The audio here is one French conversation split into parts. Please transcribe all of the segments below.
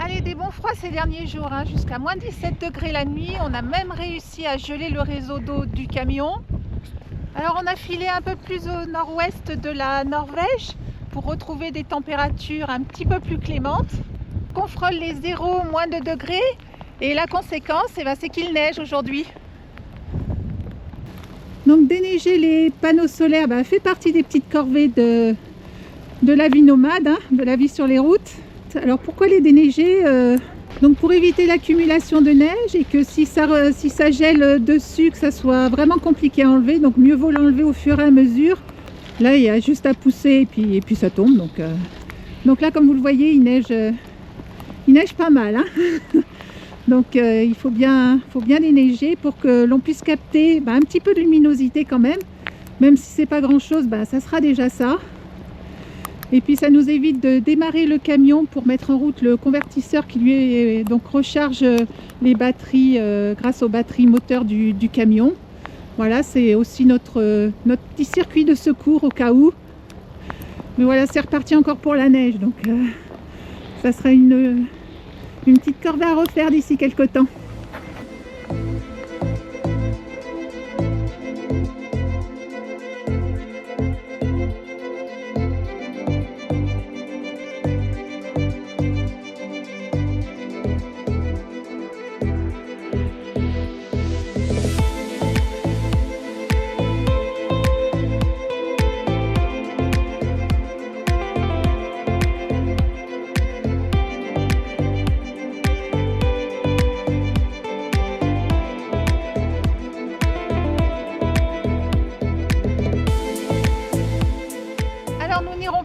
Allez, des bons froids ces derniers jours, hein, jusqu'à moins 17 degrés la nuit. On a même réussi à geler le réseau d'eau du camion. Alors on a filé un peu plus au nord-ouest de la Norvège pour retrouver des températures un petit peu plus clémentes. On frôle les 0, moins 2 degrés et la conséquence, c'est qu'il neige aujourd'hui. Donc déneiger les panneaux solaires fait partie des petites corvées de la vie nomade, hein, de la vie sur les routes. Alors pourquoi les déneiger? Donc pour éviter l'accumulation de neige et que si ça gèle dessus, que ça soit vraiment compliqué à enlever, donc mieux vaut l'enlever au fur et à mesure. Là il y a juste à pousser et puis ça tombe. Donc là comme vous le voyez il neige pas mal, hein. Donc il faut bien déneiger pour que l'on puisse capter un petit peu de luminosité quand même si c'est pas grand chose, ça sera déjà ça. Et puis ça nous évite de démarrer le camion pour mettre en route le convertisseur qui lui donc recharge les batteries grâce aux batteries moteurs du camion. Voilà, c'est aussi notre petit circuit de secours au cas où. Mais voilà, c'est reparti encore pour la neige, donc ça sera une petite corvée à refaire d'ici quelques temps.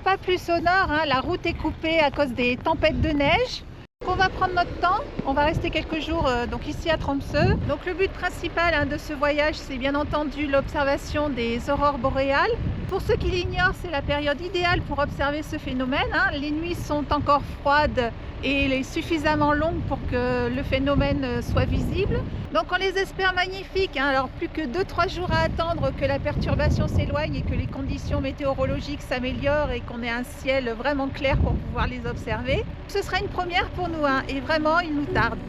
Pas plus au nord, hein, la route est coupée à cause des tempêtes de neige. Donc on va prendre notre temps, on va rester quelques jours donc ici à Tromsø. Donc le but principal de ce voyage, c'est bien entendu l'observation des aurores boréales. Pour ceux qui l'ignorent, c'est la période idéale pour observer ce phénomène, hein. Les nuits sont encore froides et suffisamment longues pour que le phénomène soit visible. Donc on les espère magnifiques, hein. Alors plus que 2-3 jours à attendre que la perturbation s'éloigne et que les conditions météorologiques s'améliorent et qu'on ait un ciel vraiment clair pour pouvoir les observer. Ce sera une première pour nous, hein, et vraiment il nous tarde.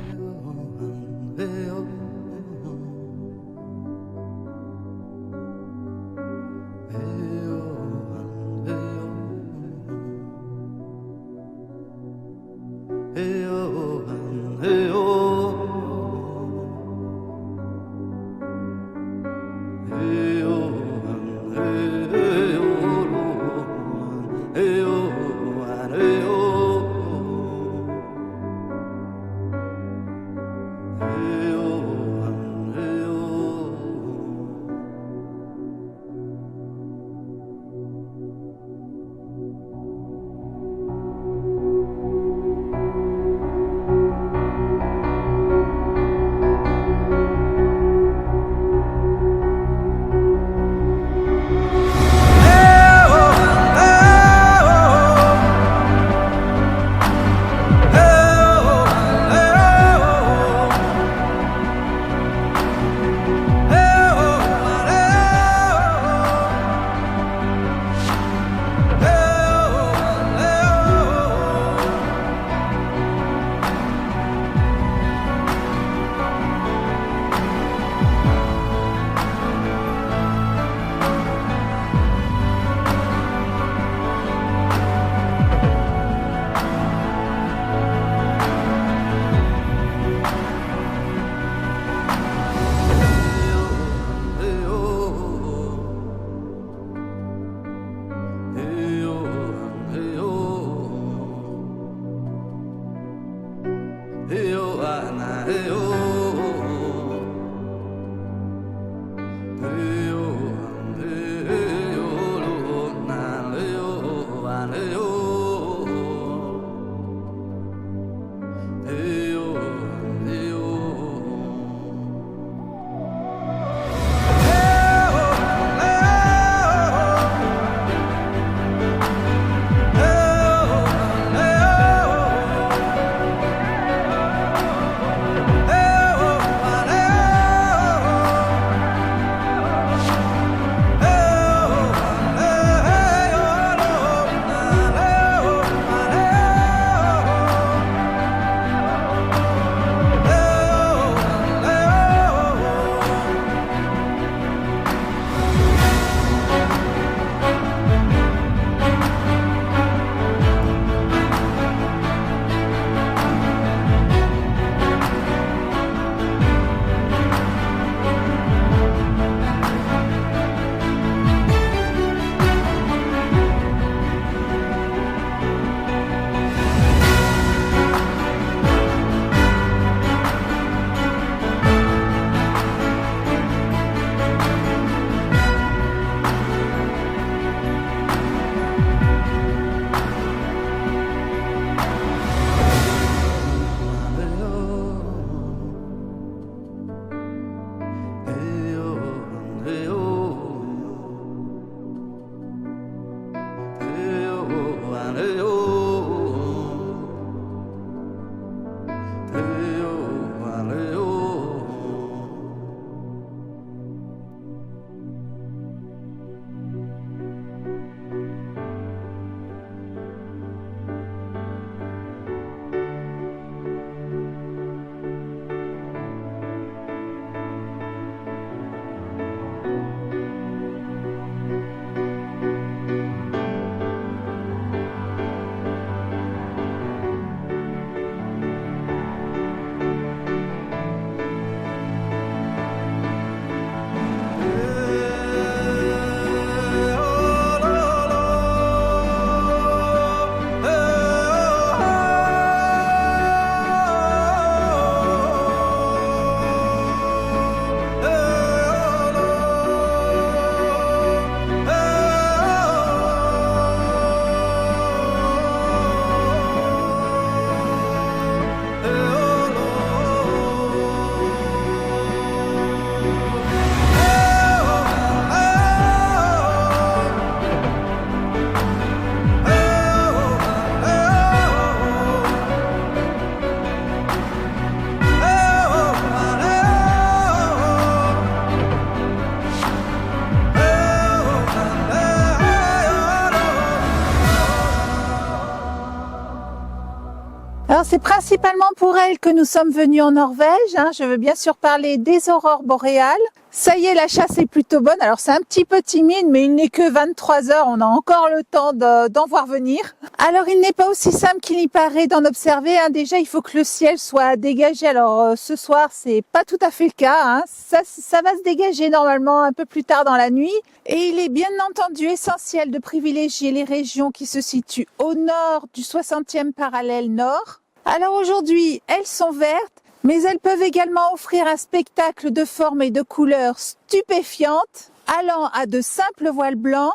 c'est principalement pour elle que nous sommes venus en Norvège. Je veux bien sûr parler des aurores boréales. Ça y est, la chasse est plutôt bonne. Alors c'est un petit peu timide, mais il n'est que 23 heures. On a encore le temps d'en voir venir. Alors il n'est pas aussi simple qu'il y paraît d'en observer. Déjà, il faut que le ciel soit dégagé. Alors ce soir, c'est pas tout à fait le cas. Ça va se dégager normalement un peu plus tard dans la nuit. Et il est bien entendu essentiel de privilégier les régions qui se situent au nord du 60e parallèle nord. Alors aujourd'hui, elles sont vertes, mais elles peuvent également offrir un spectacle de formes et de couleurs stupéfiantes, allant à de simples voiles blancs,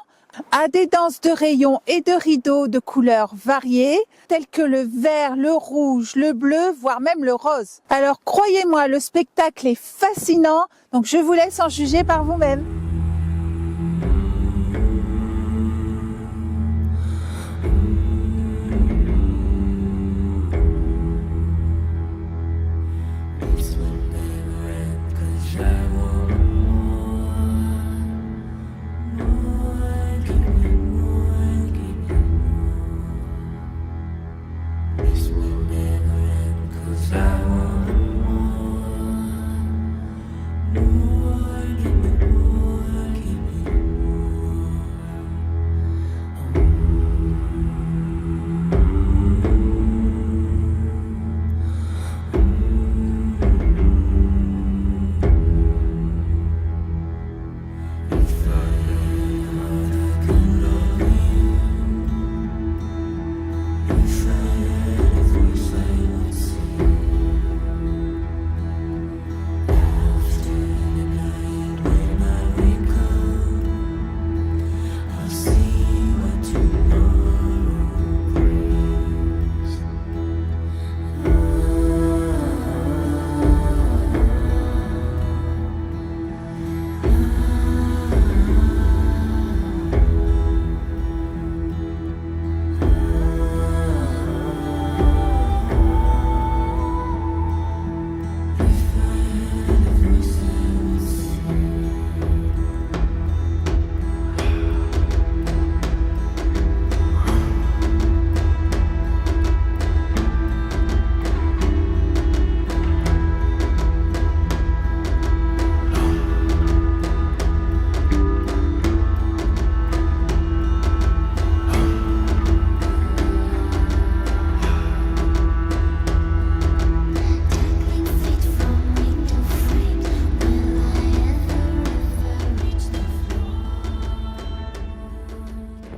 à des danses de rayons et de rideaux de couleurs variées, telles que le vert, le rouge, le bleu, voire même le rose. Alors croyez-moi, le spectacle est fascinant, donc je vous laisse en juger par vous-même.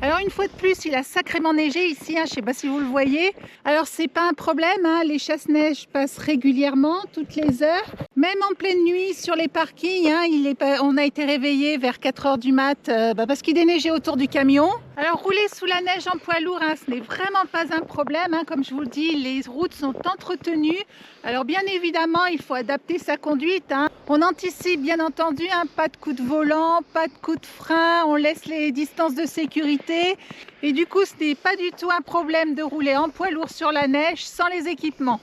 Alors une fois de plus, il a sacrément neigé ici, je ne sais pas si vous le voyez. Alors c'est pas un problème, les chasse-neige passent régulièrement, toutes les heures. Même en pleine nuit sur les parkings, on a été réveillé vers 4 heures du mat parce qu'il déneigeait autour du camion. Alors rouler sous la neige en poids lourd, ce n'est vraiment pas un problème. Comme je vous le dis, les routes sont entretenues. Alors bien évidemment, il faut adapter sa conduite. On anticipe bien entendu, pas de coup de volant, pas de coup de frein, on laisse les distances de sécurité. Et du coup, ce n'est pas du tout un problème de rouler en poids lourd sur la neige sans les équipements.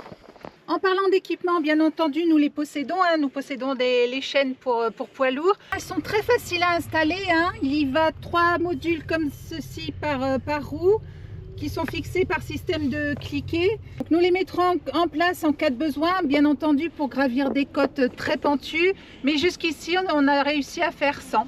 En parlant d'équipements, bien entendu, nous les possédons. Nous possédons les chaînes pour poids lourds. Elles sont très faciles à installer. Il y va 3 modules comme ceci par roue, qui sont fixés par système de cliquet. Donc, nous les mettrons en place en cas de besoin, bien entendu, pour gravir des côtes très pentues. Mais jusqu'ici, on a réussi à faire sans.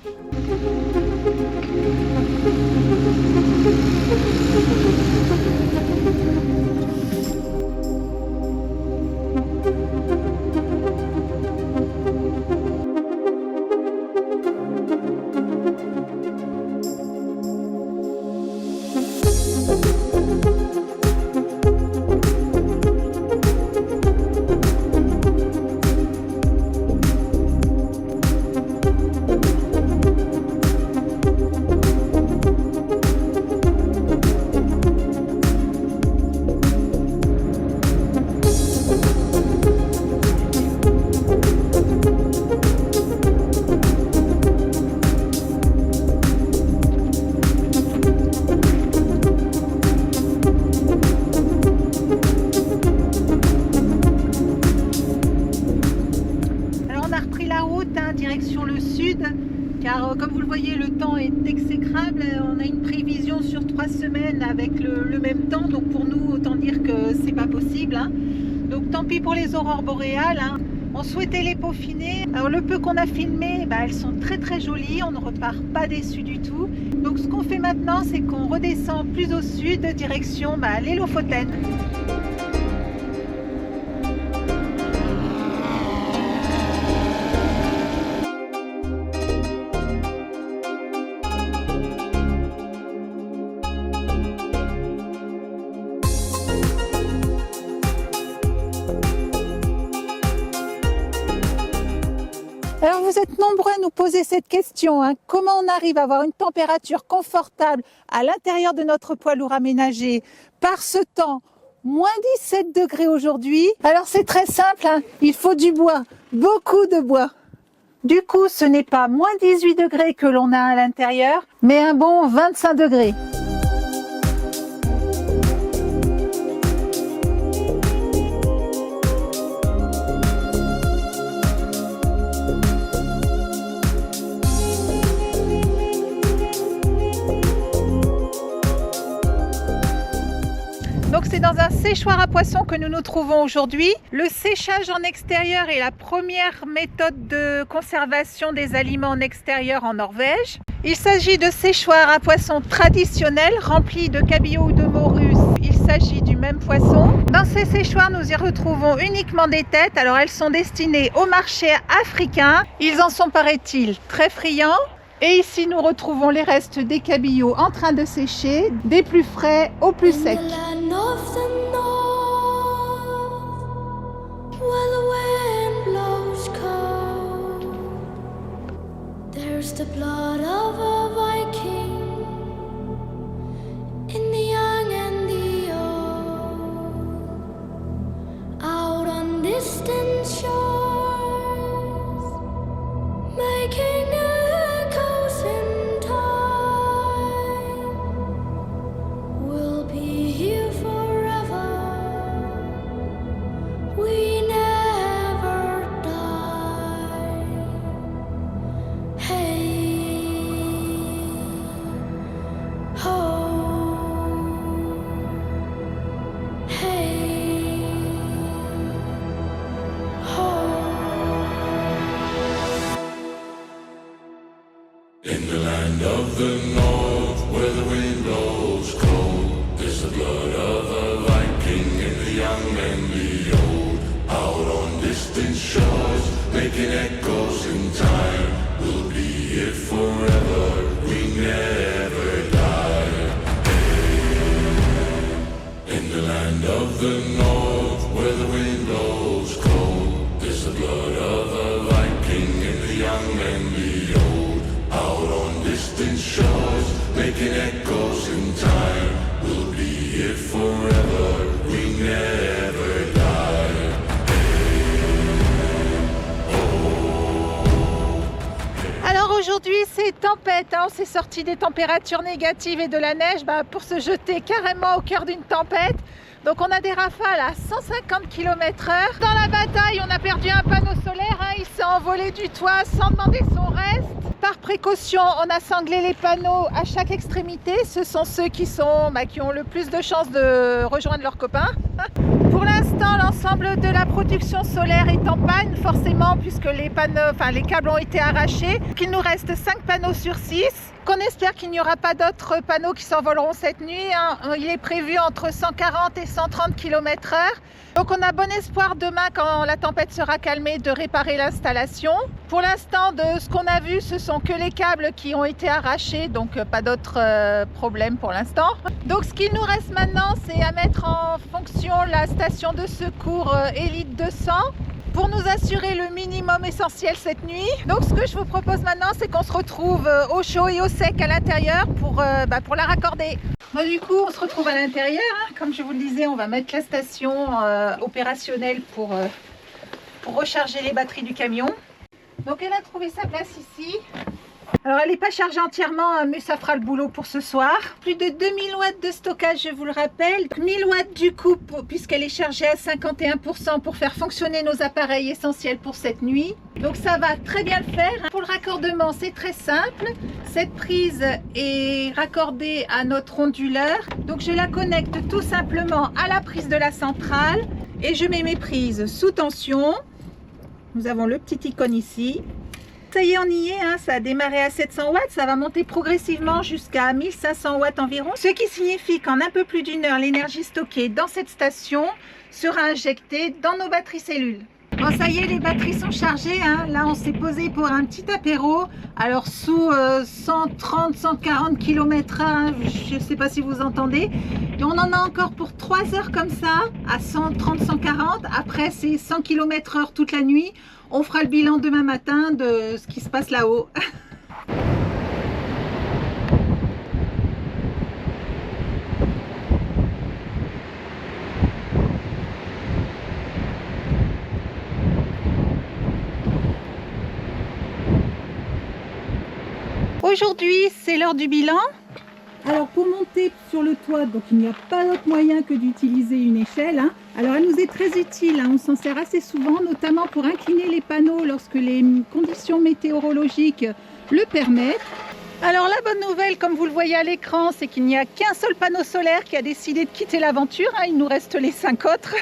Direction le sud, car comme vous le voyez, le temps est exécrable. On a une prévision sur 3 semaines avec le même temps, donc pour nous, autant dire que c'est pas possible. possible, hein. Donc tant pis pour les aurores boréales, hein. On souhaitait les peaufiner. Alors le peu qu'on a filmé, elles sont très très jolies, on ne repart pas déçus du tout. Donc ce qu'on fait maintenant, c'est qu'on redescend plus au sud, direction les Lofoten. Alors vous êtes nombreux à nous poser cette question, hein. Comment on arrive à avoir une température confortable à l'intérieur de notre poids lourd aménagé par ce temps, moins 17 degrés aujourd'hui? Alors c'est très simple, hein. Il faut du bois, beaucoup de bois. Du coup ce n'est pas moins 18 degrés que l'on a à l'intérieur, mais un bon 25 degrés. Donc c'est dans un séchoir à poissons que nous nous trouvons aujourd'hui. Le séchage en extérieur est la première méthode de conservation des aliments en extérieur en Norvège. Il s'agit de séchoirs à poissons traditionnels remplis de cabillaud ou de morue. Il s'agit du même poisson. Dans ces séchoirs, nous y retrouvons uniquement des têtes. Alors elles sont destinées au marché africain. Ils en sont, paraît-il, très friands. Et ici, nous retrouvons les restes des cabillots en train de sécher, des plus frais aux plus secs. In the land of the north, where the wind blows cold, there's the blood of a Viking in the young and the old. Out on distant shores, making echoes in time, we'll be here forever, we never die. Hey. In the land of the north, where the wind blows cold, there's the blood of a Viking in the young and the old. Out on distant shores, making echoes in time, we'll be here forever, we never die. Alors aujourd'hui c'est tempête, hein. On s'est sorti des températures négatives et de la neige pour se jeter carrément au cœur d'une tempête. Donc on a des rafales à 150 km/h. Dans la bataille on a perdu un panneau solaire, hein. Il s'est envolé du toit sans demander son reste. Par précaution, on a sanglé les panneaux à chaque extrémité. Ce sont ceux qui ont le plus de chances de rejoindre leurs copains. Pour l'instant, l'ensemble de la production solaire est en panne, forcément, puisque les câbles ont été arrachés. Il nous reste 5 panneaux sur 6. Qu'on espère qu'il n'y aura pas d'autres panneaux qui s'envoleront cette nuit, hein. Il est prévu entre 140 et 130 km/h. Donc on a bon espoir demain, quand la tempête sera calmée, de réparer l'installation. Pour l'instant, de ce qu'on a vu, ce sont que les câbles qui ont été arrachés, donc pas d'autres problèmes pour l'instant. Donc ce qu'il nous reste maintenant, c'est à mettre en fonction la station de secours Élite 200 pour nous assurer le minimum essentiel cette nuit. Donc ce que je vous propose maintenant, c'est qu'on se retrouve au chaud et au sec à l'intérieur pour la raccorder. Bon, du coup, on se retrouve à l'intérieur, hein. Comme je vous le disais, on va mettre la station opérationnelle pour recharger les batteries du camion. Donc elle a trouvé sa place ici. Alors elle n'est pas chargée entièrement, mais ça fera le boulot pour ce soir. Plus de 2000 watts de stockage, je vous le rappelle. 1000 watts du coup, puisqu'elle est chargée à 51% pour faire fonctionner nos appareils essentiels pour cette nuit. Donc ça va très bien le faire. Pour le raccordement, c'est très simple. Cette prise est raccordée à notre onduleur. Donc je la connecte tout simplement à la prise de la centrale. Et je mets mes prises sous tension. Nous avons le petit icône ici. Ça y est, on y est, hein, ça a démarré à 700 watts, ça va monter progressivement jusqu'à 1500 watts environ, ce qui signifie qu'en un peu plus d'une heure, l'énergie stockée dans cette station sera injectée dans nos batteries cellules. Bon, ça y est, les batteries sont chargées, hein. Là on s'est posé pour un petit apéro, alors sous 130-140 km/h, hein, je ne sais pas si vous entendez, et on en a encore pour 3 heures comme ça, à 130-140, après c'est 100 km/h toute la nuit. On fera le bilan demain matin de ce qui se passe là-haut. Aujourd'hui, c'est l'heure du bilan. Alors pour monter sur le toit, donc il n'y a pas d'autre moyen que d'utiliser une échelle, hein. Alors elle nous est très utile, hein. On s'en sert assez souvent, notamment pour incliner les panneaux lorsque les conditions météorologiques le permettent. Alors la bonne nouvelle, comme vous le voyez à l'écran, c'est qu'il n'y a qu'un seul panneau solaire qui a décidé de quitter l'aventure, hein. Il nous reste les 5 autres.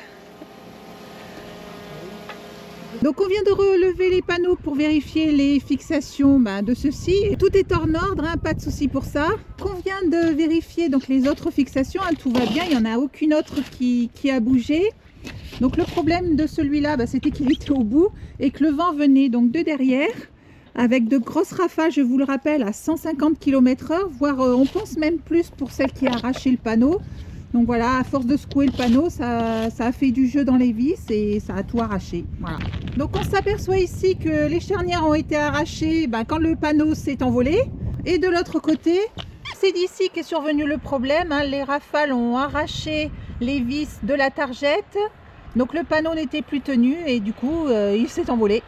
Donc on vient de relever les panneaux pour vérifier les fixations de ceux-ci. Tout est en ordre, hein, pas de souci pour ça. On vient de vérifier donc les autres fixations, hein, tout va bien, il n'y en a aucune autre qui a bougé. Donc le problème de celui-là, c'était qu'il était au bout et que le vent venait donc de derrière avec de grosses rafales, je vous le rappelle, à 150 km/h, voire on pense même plus pour celle qui a arraché le panneau. Donc voilà, à force de secouer le panneau, ça a fait du jeu dans les vis et ça a tout arraché. Voilà. Donc on s'aperçoit ici que les charnières ont été arrachées quand le panneau s'est envolé. Et de l'autre côté, c'est d'ici qu'est survenu le problème, hein. Les rafales ont arraché les vis de la targette. Donc le panneau n'était plus tenu et du coup il s'est envolé.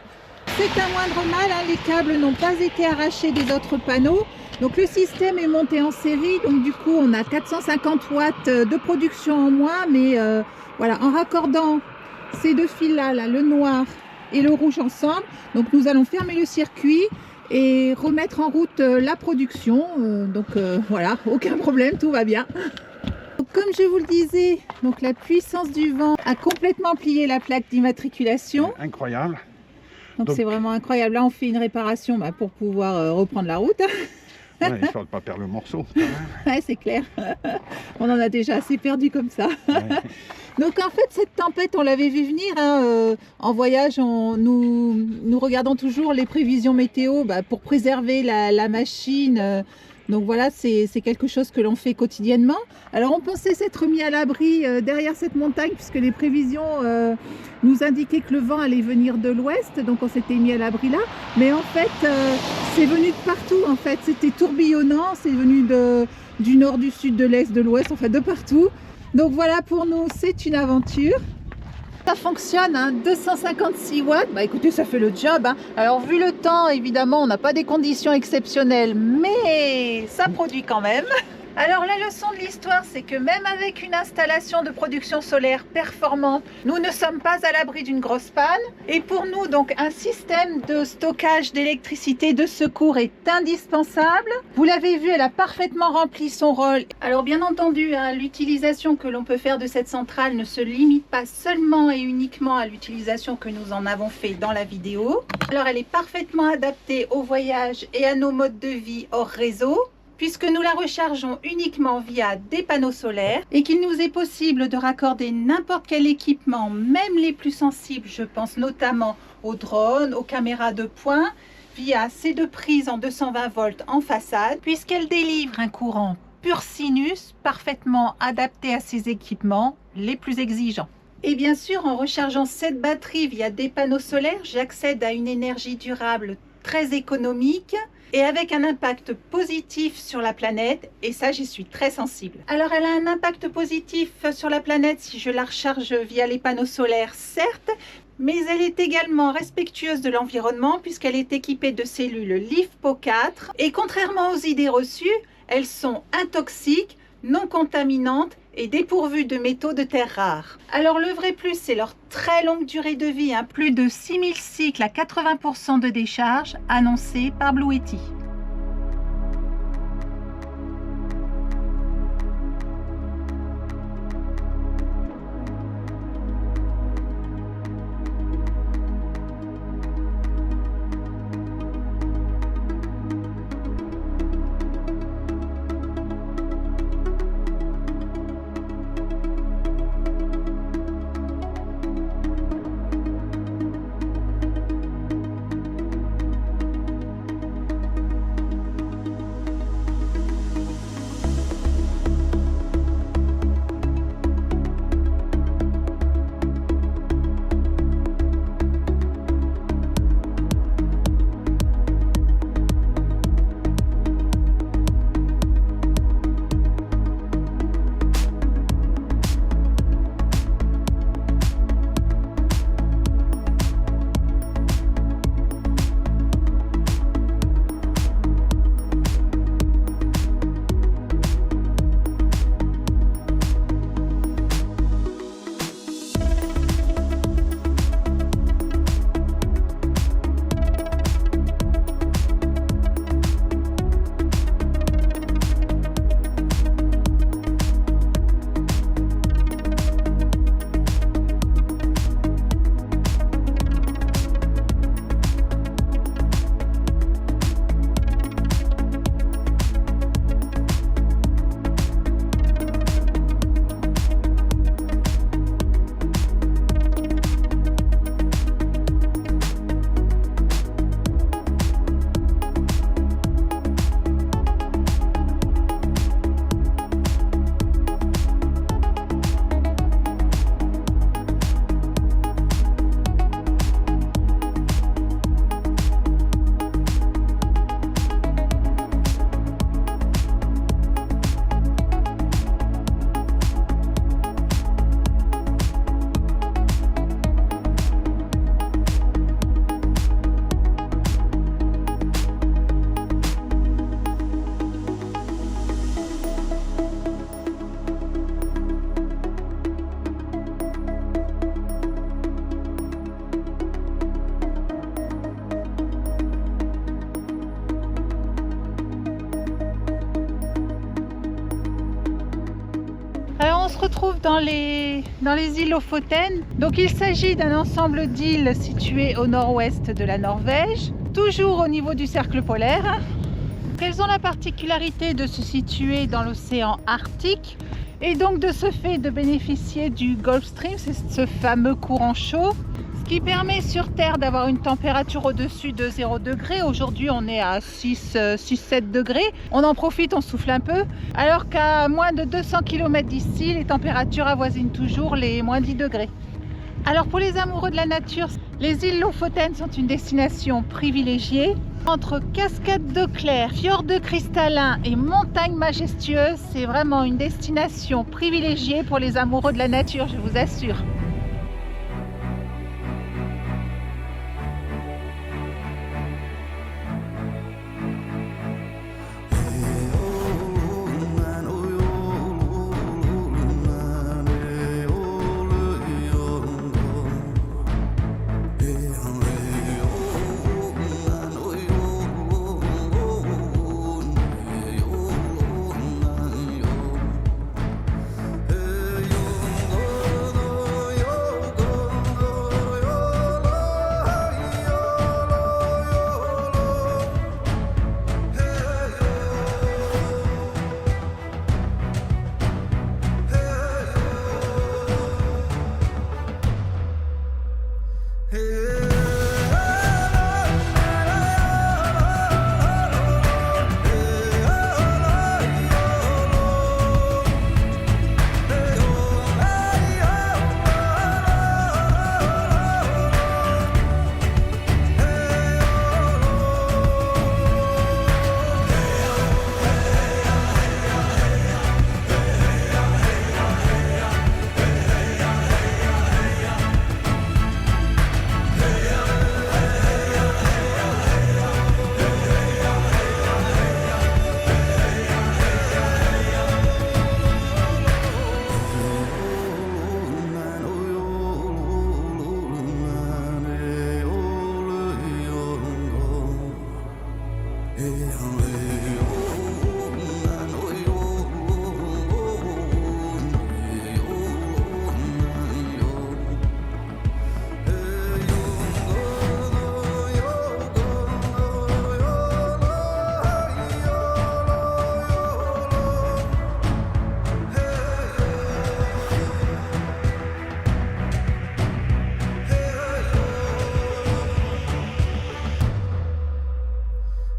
C'est un moindre mal, hein. Les câbles n'ont pas été arrachés des autres panneaux. Donc le système est monté en série, donc du coup on a 450 watts de production en moins, mais voilà, en raccordant ces deux fils là, le noir et le rouge ensemble, donc nous allons fermer le circuit et remettre en route la production. Voilà, aucun problème, tout va bien. Donc, comme je vous le disais, donc la puissance du vent a complètement plié la plaque d'immatriculation. Incroyable. Donc c'est vraiment incroyable. Là on fait une réparation pour pouvoir reprendre la route. Ouais, histoire de ne pas perdre le morceau. Ouais, c'est clair. On en a déjà assez perdu comme ça. Ouais. Donc en fait, cette tempête, on l'avait vu venir, hein, en voyage. Nous regardons toujours les prévisions météo pour préserver la machine. Donc voilà, c'est quelque chose que l'on fait quotidiennement. Alors on pensait s'être mis à l'abri derrière cette montagne puisque les prévisions nous indiquaient que le vent allait venir de l'ouest. Donc on s'était mis à l'abri là. Mais en fait, c'est venu de partout. En fait, c'était tourbillonnant. C'est venu du nord, du sud, de l'est, de l'ouest, en fait de partout. Donc voilà, pour nous, c'est une aventure. Ça fonctionne, hein, 256 watts, écoutez, ça fait le job, hein. Alors vu le temps, évidemment, on n'a pas des conditions exceptionnelles, mais ça produit quand même. Alors la leçon de l'histoire, c'est que même avec une installation de production solaire performante, nous ne sommes pas à l'abri d'une grosse panne. Et pour nous, donc, un système de stockage d'électricité de secours est indispensable. Vous l'avez vu, elle a parfaitement rempli son rôle. Alors bien entendu, hein, l'utilisation que l'on peut faire de cette centrale ne se limite pas seulement et uniquement à l'utilisation que nous en avons fait dans la vidéo. Alors elle est parfaitement adaptée au voyage et à nos modes de vie hors réseau, puisque nous la rechargeons uniquement via des panneaux solaires et qu'il nous est possible de raccorder n'importe quel équipement, même les plus sensibles, je pense notamment aux drones, aux caméras de pointe, via ces deux prises en 220 volts en façade, puisqu'elle délivre un courant pur sinus parfaitement adapté à ces équipements les plus exigeants. Et bien sûr, en rechargeant cette batterie via des panneaux solaires, j'accède à une énergie durable très économique et avec un impact positif sur la planète, et ça j'y suis très sensible. Alors elle a un impact positif sur la planète si je la recharge via les panneaux solaires, certes, mais elle est également respectueuse de l'environnement puisqu'elle est équipée de cellules LiFePO4 et contrairement aux idées reçues, elles sont intoxiques, non contaminantes et dépourvues de métaux de terres rares. Alors le vrai plus, c'est leur très longue durée de vie, hein, plus de 6000 cycles à 80% de décharge annoncés par Bluetti. dans les îles Lofoten. Donc il s'agit d'un ensemble d'îles situées au nord-ouest de la Norvège, toujours au niveau du cercle polaire. Elles ont la particularité de se situer dans l'océan Arctique et donc de ce fait de bénéficier du Gulf Stream, c'est ce fameux courant chaud, ce qui permet sur Terre d'avoir une température au-dessus de 0 degré. Aujourd'hui on est à 6-7 degrés, on en profite, on souffle un peu, alors qu'à moins de 200 km d'ici, les températures avoisinent toujours les moins 10 degrés. Alors pour les amoureux de la nature, les îles Lofoten sont une destination privilégiée. Entre cascades d'eau claire, fjords cristallins et montagnes majestueuses, c'est vraiment une destination privilégiée pour les amoureux de la nature, je vous assure.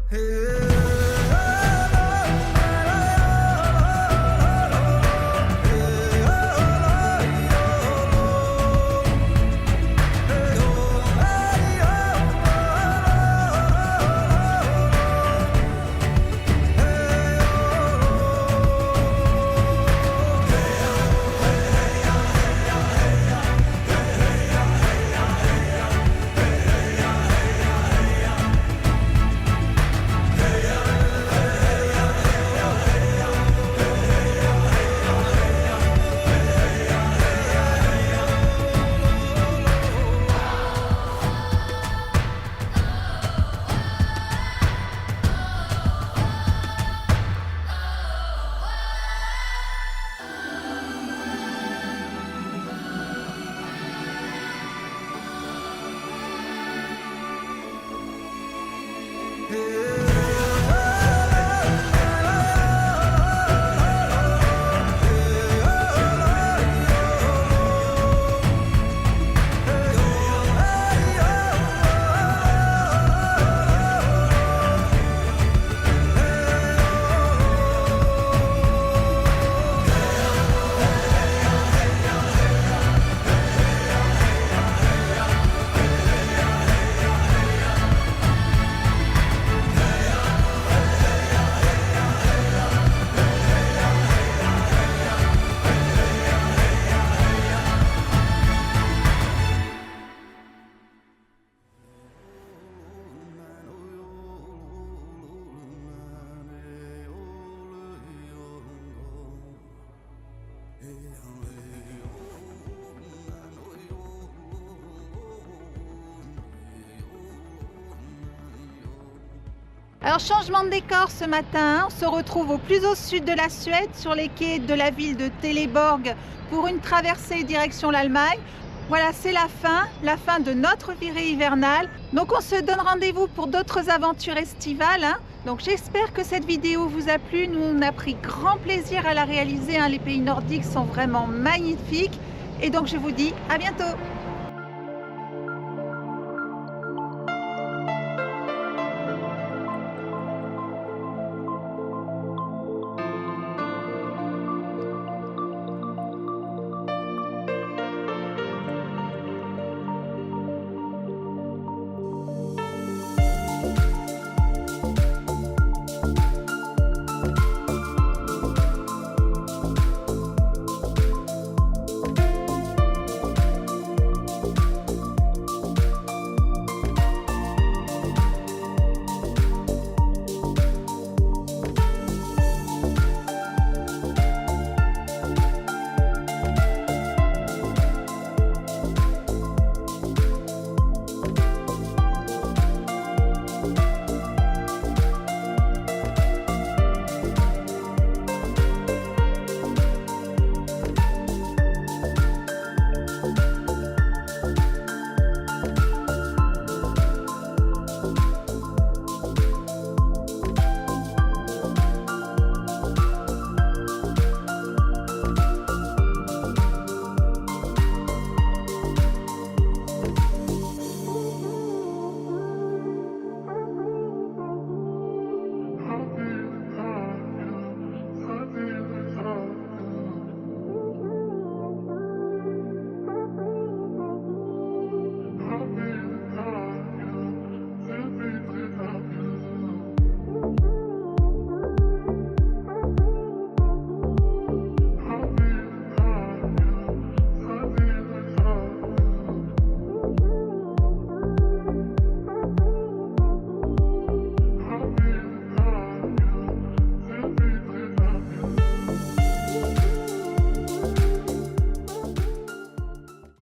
Hey Alors changement de décor ce matin, on se retrouve au plus au sud de la Suède, sur les quais de la ville de Teleborg pour une traversée direction l'Allemagne. Voilà, c'est la fin de notre virée hivernale. Donc on se donne rendez-vous pour d'autres aventures estivales, hein. Donc j'espère que cette vidéo vous a plu. Nous, on a pris grand plaisir à la réaliser, hein. Les pays nordiques sont vraiment magnifiques. Et donc je vous dis à bientôt.